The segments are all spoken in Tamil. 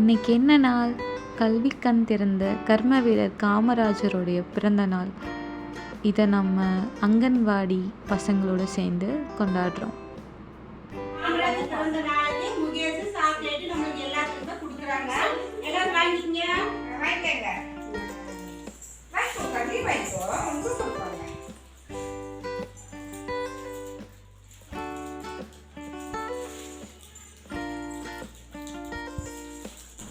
இன்னைக்கு என்ன நாள்? கல்வி கண் திறந்த கர்ம வீரர் காமராஜருடைய பிறந்த நாள். இதை நம்ம அங்கன்வாடி பசங்களோட சேர்ந்து கொண்டாடுறோம்.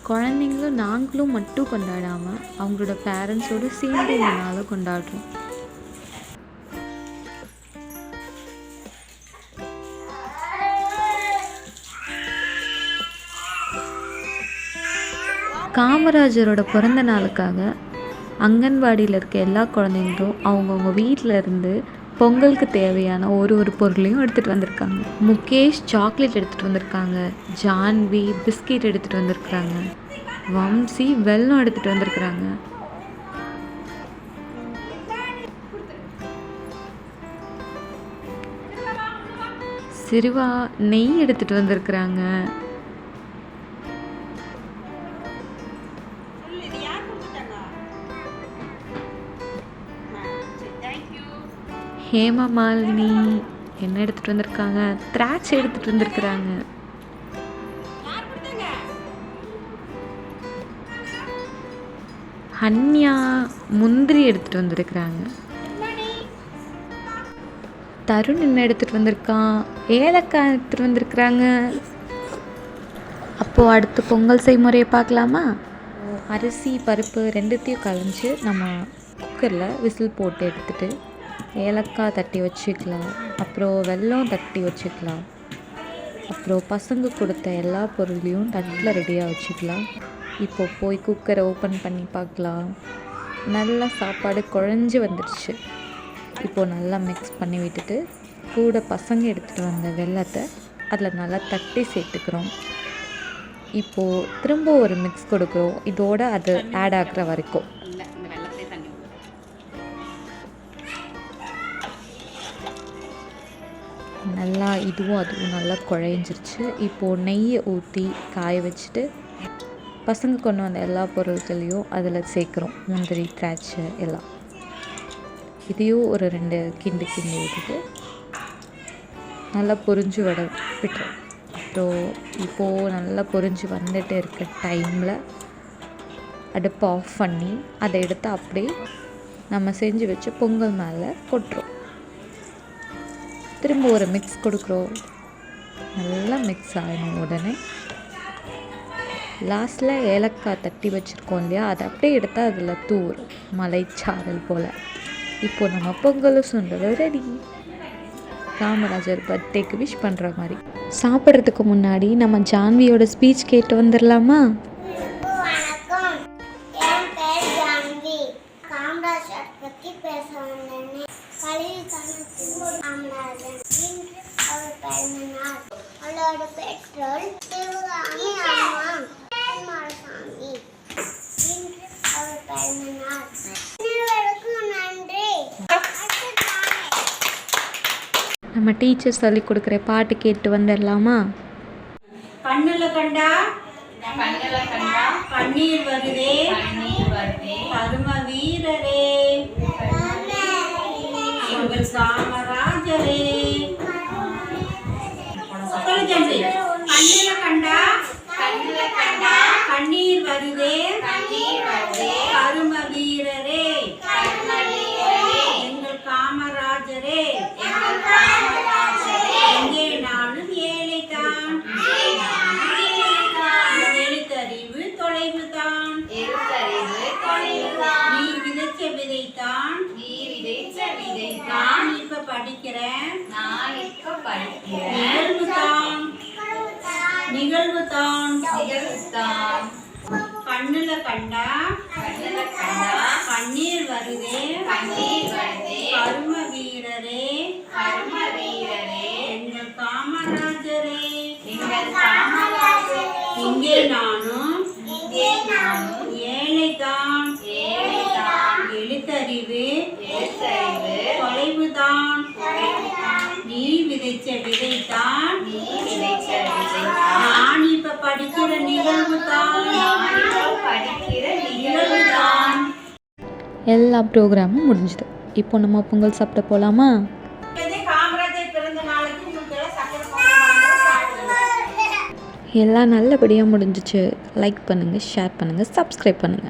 குழந்தைங்களும் நாங்களும் மட்டும் கொண்டாடாமல் அவங்களோட பேரண்ட்ஸோடு சேர்ந்து இந்த நாளை கொண்டாடுறோம். காமராஜரோட பிறந்த நாளுக்காக அங்கன்வாடியில் இருக்க எல்லா குழந்தைங்களும் அவங்கவுங்க வீட்டில் இருந்து பொங்கலுக்கு தேவையான ஒரு பொருளையும் எடுத்துகிட்டு வந்திருக்காங்க. முகேஷ் சாக்லேட் எடுத்துகிட்டு வந்திருக்காங்க, ஜான்வி பிஸ்கெட் எடுத்துகிட்டு வந்திருக்கிறாங்க, வம்சி வெல்லம் எடுத்துகிட்டு வந்திருக்கிறாங்க, சிறுவா நெய் எடுத்துகிட்டு வந்திருக்கிறாங்க, ஹேமா மாலினி என்ன எடுத்துகிட்டு வந்திருக்காங்க, திராட்சை எடுத்துகிட்டு வந்திருக்கிறாங்க, ஹன்யா முந்திரி எடுத்துகிட்டு வந்திருக்கிறாங்க, தருண் என்ன எடுத்துகிட்டு வந்திருக்கான், ஏலக்காய் எடுத்துகிட்டு வந்திருக்கிறாங்க. அப்போது அடுத்து பொங்கல் செய்முறையை பார்க்கலாமா? அரிசி பருப்பு ரெண்டுத்தையும் கலைஞ்சி நம்ம குக்கரில் விசில் போட்டு எடுத்துகிட்டு ஏலக்காய் தட்டி வச்சுக்கலாம், அப்புறம் வெல்லம் தட்டி வச்சுக்கலாம், அப்புறம் பசங்க கொடுத்த எல்லா பொருளையும் தட்டில் ரெடியாக வச்சுக்கலாம். இப்போ போய் குக்கரை ஓப்பன் பண்ணி பார்க்கலாம். நல்லா சாப்பாடு குழஞ்சி வந்துடுச்சு. இப்போது நல்லா மிக்ஸ் பண்ணி விட்டுட்டு கூட பசங்க எடுத்துகிட்டு வந்த வெல்லத்தை அதில் நல்லா தட்டி சேர்த்துக்கிறோம். இப்போது திரும்ப ஒரு மிக்ஸ் கொடுக்குறோம், இதோடு அது ஆட் ஆகிற வரைக்கும். நல்லா அதுவும் நல்லா குழைஞ்சிருச்சு. இப்போது நெய்யை ஊற்றி காய வச்சுட்டு பசங்க கொண்டு வந்த எல்லா பொருட்களையும் அதில் சேர்க்குறோம், முந்திரி திராட்சை எல்லாம். இதையும் ஒரு 2 கிண்டி விட்டுட்டு நல்லா பொரிஞ்சு விட்டுறோம். அப்புறம் இப்போது நல்லா பொரிஞ்சு வந்துட்டு இருக்க டைமில் அடுப்பை ஆஃப் பண்ணி அதை எடுத்து அப்படியே நம்ம செஞ்சு வச்சு பொங்கல் மேலே கொட்டுறோம். திரும்ப ஒரு மிக்ஸ் கொடுக்குறோம், நல்லா மிக்ஸ் ஆகணும். உடனே லாஸ்ட்டில் ஏலக்காய் தட்டி வச்சுருக்கோம் இல்லையா, அதை அப்படியே எடுத்தால் அதில் தூரும் மலைச்சாரல் போல். இப்போது நம்ம பொங்கலும் சுண்டலும் ரெடி. காமராஜர் பர்த்டேக்கு விஷ் பண்ணுற மாதிரி. சாப்பிட்றதுக்கு முன்னாடி நம்ம ஜான்வியோட ஸ்பீச் கேட்டு வந்துடலாமா? நம்ம டீச்சர் சொல்லி கொடுக்குற பாட்டு கேட்டு வந்துடலாமா? கண்ணுல கண்டா கண்ணீர் வருதே, கரும வீரரே, எங்கள் காமராஜரே. கண்ணுல கண்டா கண்ணீர் வருதே, கரும வீரரே, எங்கள் காமராஜரே. எங்கே நானும் ஏழைதான், எழுத்தறிவு தொலைவு தான், நீ விதைச்ச விதைத்தான், நான் இப்ப படிக்கிறேன், நிகழ்வு தான். கண்ணுல கண்டா கண்ணீர் வருதே, கரும வீரரே, எங்கள் காமராஜரே. இங்கே நானும் ஏழைதான், எழுத்தறிவு தொலைவுதான், நீ விதைச்ச விதைத்தான், நான் இப்ப படிக்கிற நிகழ்வு தான். எல்லா ப்ரோக்ராமும் முடிஞ்சுது. இப்போ நம்ம பொங்கல் சாப்பிட போகலாமா? காமராஜர் பிறந்த நாளைக்கு உங்களுக்கு எல்லாம் சக்கரை பொங்கல் சாப்பிடுங்க. எல்லாம் நல்லபடியாக முடிஞ்சிச்சு. லைக் பண்ணுங்கள், ஷேர் பண்ணுங்கள், சப்ஸ்கிரைப் பண்ணுங்கள்.